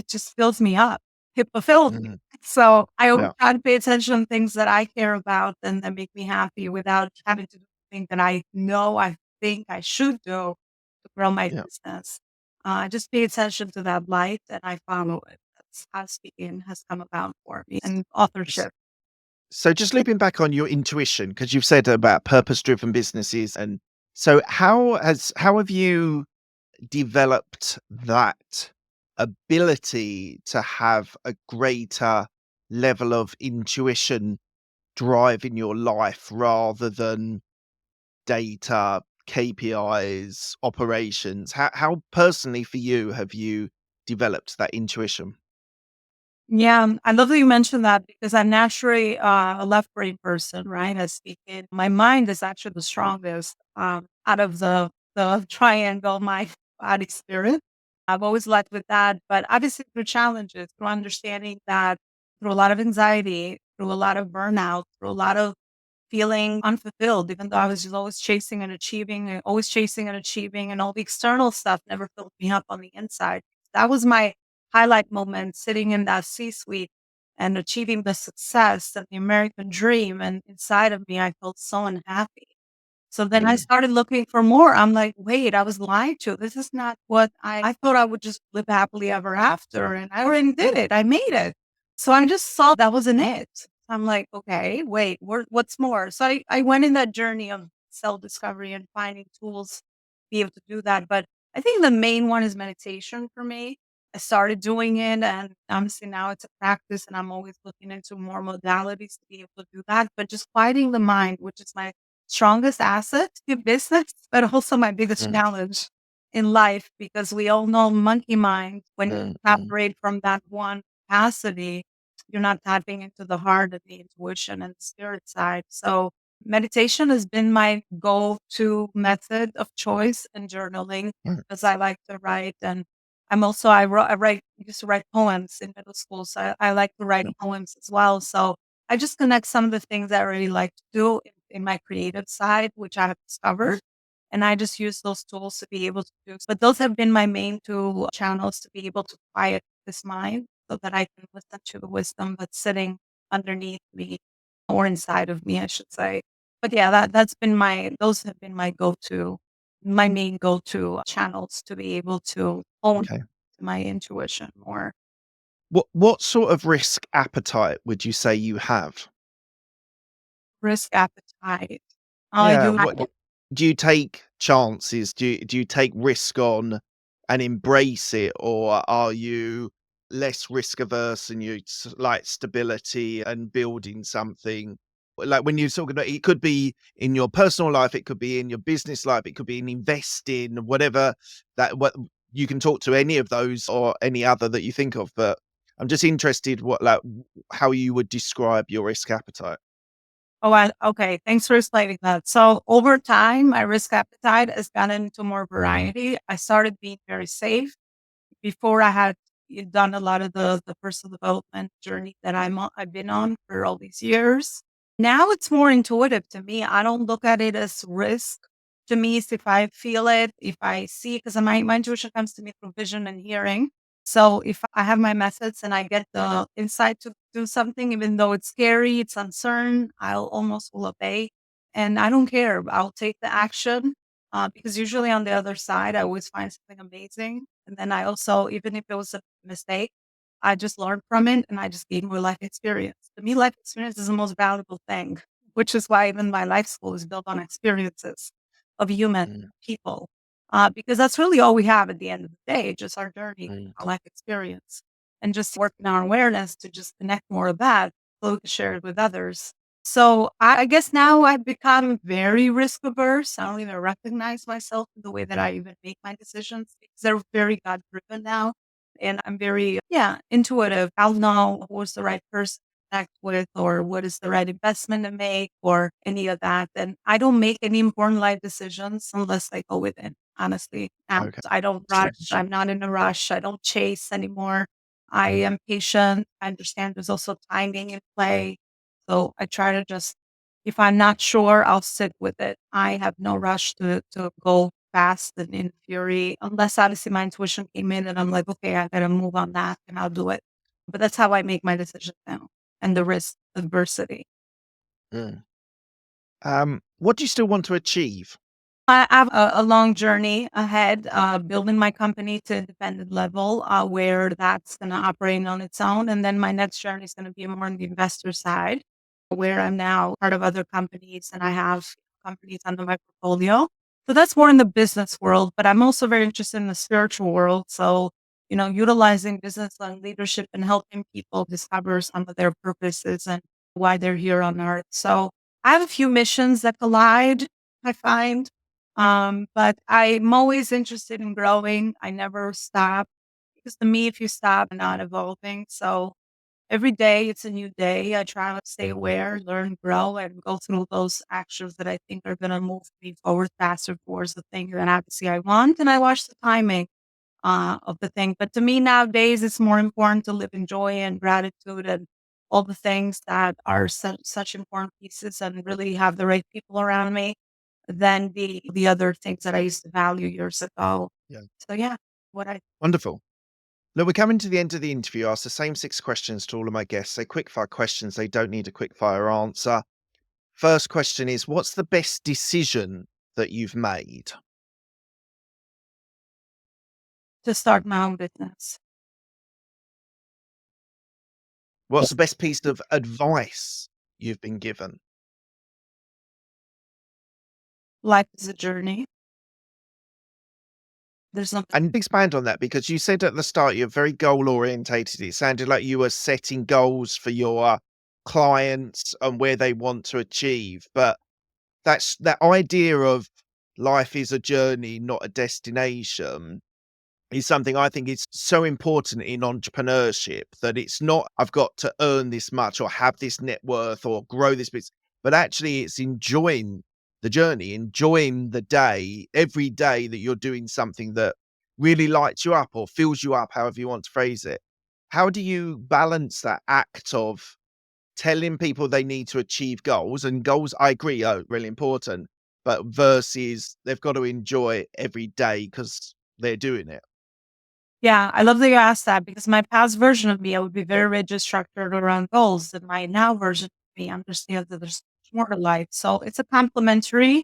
just fills me up. It fulfills me. Mhm. So I always Yeah, try to pay attention to things that I care about and that make me happy without having to do things that I know I think I should do to grow my yeah. business. I just pay attention to that light and I follow it. That's how speaking has come about for me and S authorship. so just looping back on your intuition, because 'cause you've said about purpose-driven businesses, and so how have you developed that ability to have a greater level of intuition drive in your life rather than data, KPIs, operations? How personally for you have you developed that intuition? Yeah, I love that you mentioned that because I'm naturally a left brain person, right? I speak in my mind is actually the strongest out of the triangle, my body spirit. I've always led with that, but obviously through challenges, through understanding that through a lot of anxiety, through a lot of burnout, through a lot of feeling unfulfilled, even though I was just always chasing and achieving and always chasing and achieving, and all the external stuff never filled me up on the inside. That was my highlight moment sitting in that C suite and achieving the success and the American dream. And inside of me, I felt so unhappy. So then I Mm, started looking for more. I'm like, wait, I was lied to. This is not what I thought I would just live happily ever after. And I already did it. I made it. So I just saw that wasn't it. I'm like, okay, wait, what's more? So I went in that journey of self discovery and finding tools to be able to do that. But I think the main one is meditation for me. I started doing it and honestly now it's a practice and I'm always looking into more modalities to be able to do that. But just quieting the mind, which is my strongest asset to business, but also my biggest mm, challenge in life because we all know monkey mind, when you mm, mm. operate from that one capacity, you're not tapping into the heart and the intuition and the spirit side. So meditation has been my go-to method of choice and journaling Mm, because I like to write and I write used to write poems in middle school. So I like to write yeah, poems as well. So I just connect some of the things I really like to do in my creative side, which I have discovered. And I just use those tools to be able to do. But those have been my main two channels to be able to quiet this mind so that I can listen to the wisdom that's sitting underneath me or inside of me, I should say. But yeah, those have been my main go-to channels to be able to own okay. my intuition more. What sort of risk appetite would you say you have? Risk appetite. I Yeah, do what do you take chances? Do you take risk on and embrace it, or are you less risk averse and you like stability and building something? Like when you're talking about, it could be in your personal life, it could be in your business life, it could be in investing, whatever what you can talk to any of those or any other that you think of. But I'm just interested how you would describe your risk appetite. Okay. Thanks for explaining that. So over time, my risk appetite has gotten into more variety. I started being very safe before I had done a lot of the personal development journey that I've been on for all these years. Now it's more intuitive to me. I don't look at it as risk. To me, it's if I feel it, if I see, because my intuition comes to me through vision and hearing. So if I have my methods and I get the insight to do something, even though it's scary, it's uncertain, I'll almost will obey. And I don't care. I'll take the action because usually on the other side, I always find something amazing. And then I also, even if it was a mistake, I just learned from it and I just gained more life experience. To me, life experience is the most valuable thing, which is why even my life school is built on experiences of human Mm, people. Because that's really all we have at the end of the day, just our journey, mm, our life experience, and just working on our awareness to just connect more of that so we can share it with others. So I guess now I've become very risk averse. I don't even recognize myself in the way that I even make my decisions because they're very God driven now. And I'm very, yeah, intuitive. I'll know who's the right person to connect with or what is the right investment to make or any of that. And I don't make any important life decisions unless I go within. honestly. And Okay. I don't rush. I'm not in a rush. I don't chase anymore. I am patient. I understand there's also timing in play. So I try to just, if I'm not sure, I'll sit with it. I have no rush to go fast and in fury, unless obviously my intuition came in and I'm like, okay, I gotta move on that and I'll do it. But that's how I make my decisions now and the risk adversity. Mm. What do you still want to achieve? I have a long journey ahead, building my company to independent level, where that's going to operate on its own. And then my next journey is going to be more on the investor side, where I'm now part of other companies and I have companies under my portfolio. So that's more in the business world, but I'm also very interested in the spiritual world. So, utilizing business and leadership and helping people discover some of their purposes and why they're here on earth. So I have a few missions that collide, I find. But I'm always interested in growing. I never stop because to me, if you stop, you're not evolving. So every day it's a new day. I try to stay aware, learn, grow, and go through those actions that I think are going to move me forward faster towards the thing that obviously I want. And I watch the timing of the thing. But to me nowadays, it's more important to live in joy and gratitude and all the things that are such important pieces and really have the right people around me than the other things that I used to value years ago. Yeah. So yeah, what I Wonderful. Look, we're coming to the end of the interview. I ask the same 6 questions to all of my guests. They're quick fire questions. They don't need a quick fire answer. First question is, what's the best decision that you've made? to start my own business. What's the best piece of advice you've been given? Life is a journey. There's nothing. And expand on that because you said at the start you're very goal orientated. It sounded like you were setting goals for your clients and where they want to achieve. But that's that idea of life is a journey, not a destination is something I think is so important in entrepreneurship that it's not, I've got to earn this much or have this net worth or grow this business, but actually it's enjoying the journey, enjoying the day, every day that you're doing something that really lights you up or fills you up, however you want to phrase it. How do you balance that act of telling people they need to achieve goals and goals, I agree, are really important, but versus they've got to enjoy every day because they're doing it? Yeah, I love that you asked that because my past version of me, I would be very rigid, structured around goals. And my now version of me understands that there's more to life. So it's a complementary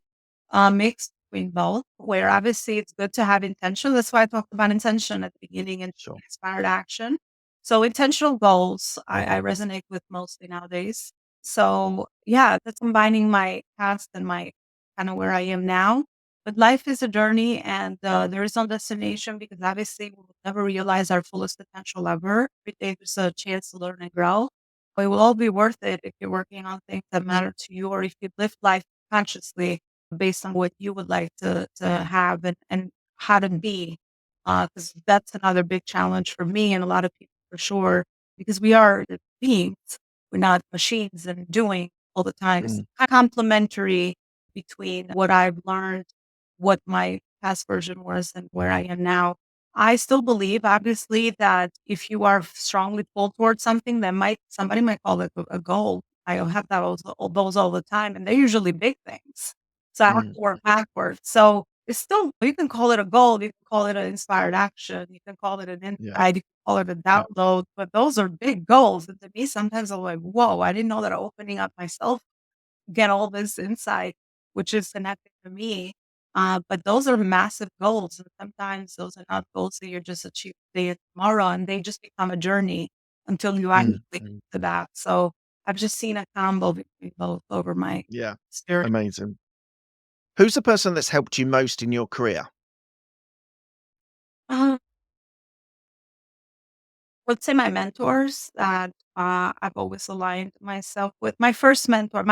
mix between both, where obviously it's good to have intention. That's why I talked about intention at the beginning and Sure. inspired action. So intentional goals, I resonate with mostly nowadays. So yeah, that's combining my past and my kind of where I am now, but life is a journey and there is no destination because obviously we'll never realize our fullest potential ever. Every day there's a chance to learn and grow. But it will all be worth it if you're working on things that matter to you or if you live life consciously based on what you would like to have and how to be. Because that's another big challenge for me and a lot of people for sure, because we are the beings. We're not machines and doing all the time. It's Mm, complementary between what I've learned, what my past version was and where I am now. I still believe, obviously, that if you are strongly pulled towards something, that might somebody might call it a goal. I have that also, all those all the time, and they're usually big things. So I have mm, to work backwards. So it's still you can call it a goal, you can call it an inspired action, you can call it an yeah, insight, you can call it a yeah, download, but those are big goals. And to me, sometimes I'm like, whoa, I didn't know that opening up myself get all this insight, which is connected to me. But those are massive goals. And sometimes those are not goals that you're just achieve today and tomorrow, and they just become a journey until you actually get mm, to that. So I've just seen a combo between both over my yeah, spirit. amazing. Who's the person that's helped you most in your career? Would say my mentors that I've always aligned myself with. My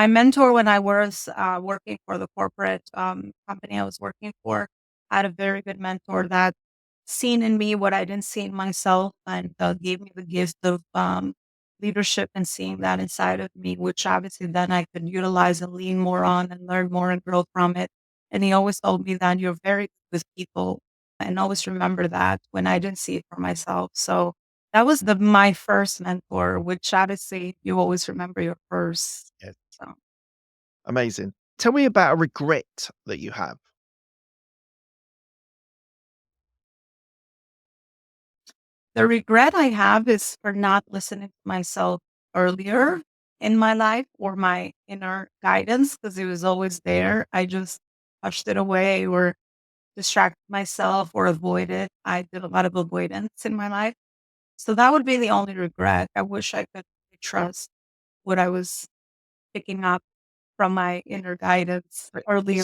mentor when I was working for the corporate company I was working for, I had a very good mentor that seen in me what I didn't see in myself and gave me the gift of leadership and seeing that inside of me, which obviously then I could utilize and lean more on and learn more and grow from it. And he always told me that you're very good with people and always remember that when I didn't see it for myself. So that was my first mentor, which honestly, you always remember your first. Yeah. So Amazing. Tell me about a regret that you have. the regret I have is for not listening to myself earlier in my life or my inner guidance because it was always there. I just pushed it away or distracted myself or avoided. I did a lot of avoidance in my life. So that would be the only regret. I wish I could trust what I was picking up from my inner guidance Right. earlier.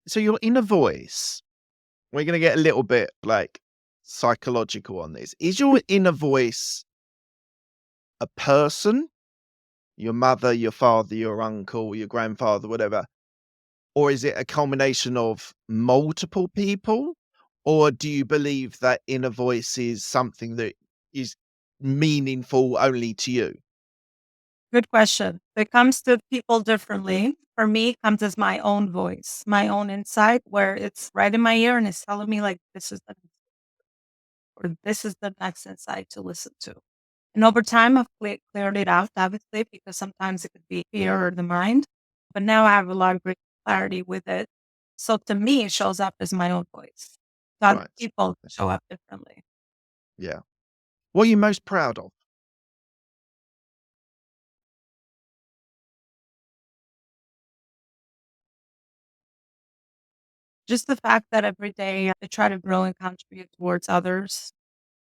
So your inner voice, we're gonna get a little bit like psychological on this. Is your inner voice a person? Your mother, your father, your uncle, your grandfather, whatever? Or is it a combination of multiple people? Or do you believe that inner voice is something that is meaningful only to you? Good question. It comes to people differently. For me, it comes as my own voice, my own insight, where it's right in my ear and it's telling me like this is the or this is the next insight to listen to. And over time, I've cleared it out, obviously, because sometimes it could be fear or the mind. But now I have a lot of great clarity with it. So to me, it shows up as my own voice. To other Right. people show up differently. Yeah. What are you most proud of? Just the fact that every day I try to grow and contribute towards others,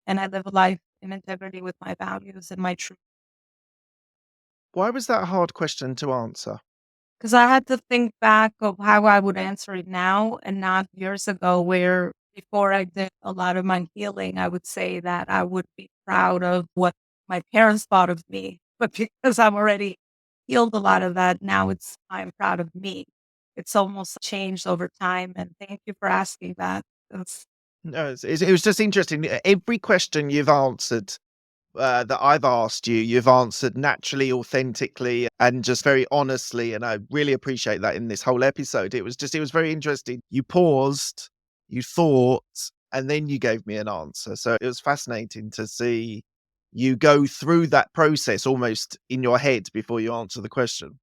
and I live a life in integrity with my values and my truth. Why was that a hard question to answer? 'Cause I had to think back of how I would answer it now and not years ago, where before I did a lot of my healing, I would say that I would be proud of what my parents thought of me. But because I'm already healed a lot of that, now I'm proud of me. It's almost changed over time, and thank you for asking that. That's No, it was just interesting. Every question you've answered that I've asked you, you've answered naturally, authentically, and just very honestly. And I really appreciate that in this whole episode. It was very interesting. You paused, you thought, and then you gave me an answer. So it was fascinating to see you go through that process almost in your head before you answer the question.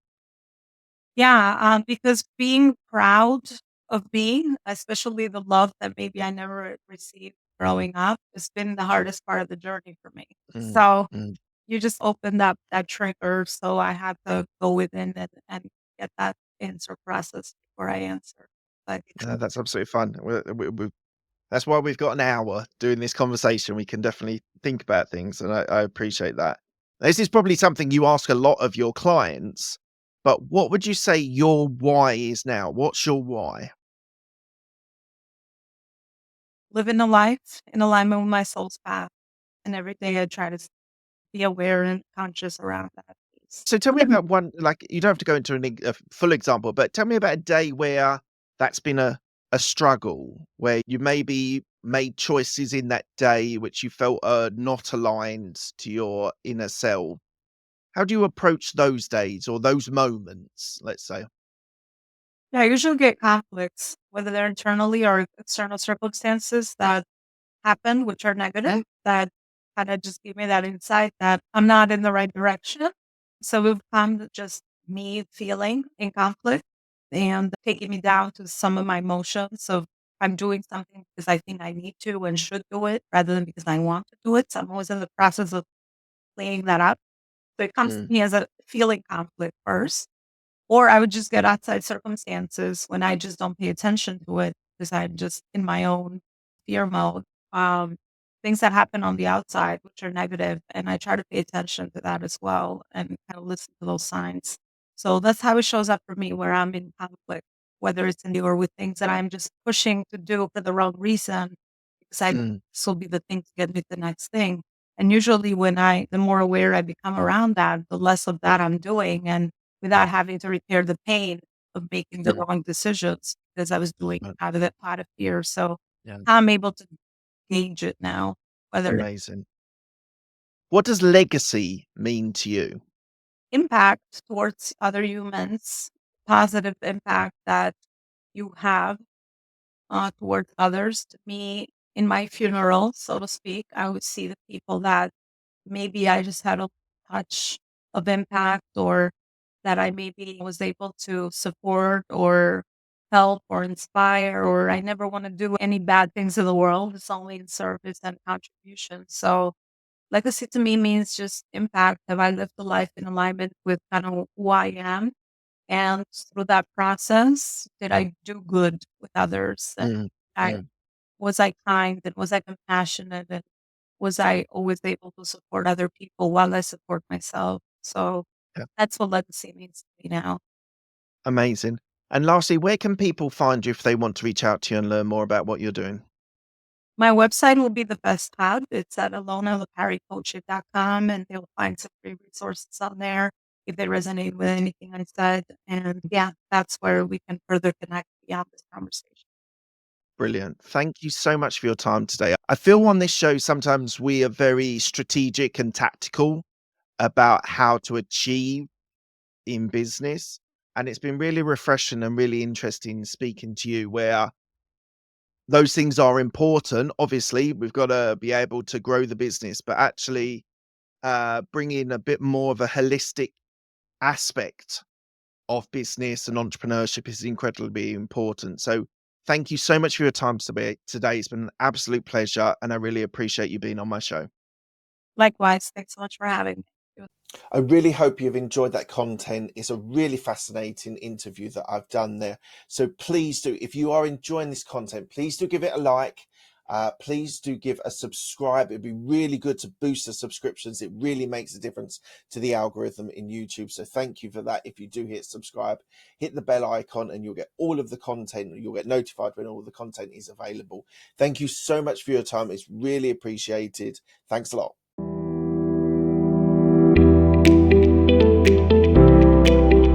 yeah, because being proud of being, especially the love that maybe I never received growing up, has been the hardest part of the journey for me. Mm, So mm. you just opened up that trigger, so I had to go within and get that answer processed before I answer. But No, that's absolutely fun. That's why we've got an hour doing this conversation. We can definitely think about things, and I appreciate that. This is probably something you ask a lot of your clients, but what would you say your why is now? What's your why? living a life in alignment with my soul's path, and every day I try to be aware and conscious around that piece. So tell me about one, like you don't have to go into a full example, but tell me about a day where that's been a struggle, where you maybe made choices in that day which you felt are not aligned to your inner self. How do you approach those days or those moments, let's say? Yeah, I usually get conflicts, whether they're internally or external circumstances that happen, which are negative, that kinda just give me that insight that I'm not in the right direction. So we've come to just me feeling in conflict and taking me down to some of my emotions of I'm doing something because I think I need to and should do it rather than because I want to do it. So I'm always in the process of cleaning that up. So it comes to Mm, me as a feeling conflict first. Or I would just get outside circumstances when I just don't pay attention to it because I'm just in my own fear mode. Um, Things that happen on the outside, which are negative, and I try to pay attention to that as well and kind of listen to those signs. So that's how it shows up for me where I'm in conflict, whether it's in the or with things that I'm just pushing to do for the wrong reason, because I mm, this will be the thing to get me the next thing. And usually the more aware I become around that, the less of that I'm doing. And without having to repair the pain of making the mm, wrong decisions because I was doing it mm, out of fear. So yeah, I'm able to gauge it now, whether it amazing. What does legacy mean to you? impact towards other humans, positive impact that you have towards others. To me, in my funeral, so to speak, I would see the people that maybe I just had a touch of impact, or that I maybe was able to support or help or inspire, or I never want to do any bad things in the world. It's only in service and contribution. So legacy to me means just impact. Have I lived a life in alignment with kind of who I am? And through that process, did I do good with others? And Mm, I mm, was I kind, and was I compassionate, and was I always able to support other people while I support myself? So yeah, that's what legacy means to me now. amazing. And lastly, where can people find you if they want to reach out to you and learn more about what you're doing? My website will be the best tab. It's at elonaloparicoaching.com, and they'll find some free resources on there if they resonate with anything I said. And yeah, that's where we can further connect beyond this conversation. Brilliant. Thank you so much for your time today. I feel on this show sometimes we are very strategic and tactical about how to achieve in business. And it's been really refreshing and really interesting speaking to you where those things are important. Obviously, we've got to be able to grow the business, but actually bring in a bit more of a holistic aspect of business and entrepreneurship is incredibly important. So thank you so much for your time today. It's been an absolute pleasure, and I really appreciate you being on my show. Likewise, thanks so much for having me. It was I really hope you've enjoyed that content. It's a really fascinating interview that I've done there. So please do, if you are enjoying this content, please do give it a like. Please do give a subscribe. It'd be really good to boost the subscriptions. It really makes a difference to the algorithm in YouTube. So thank you for that. If you do hit subscribe, hit the bell icon and you'll get all of the content. You'll get notified when all the content is available. Thank you so much for your time. It's really appreciated. Thanks a lot.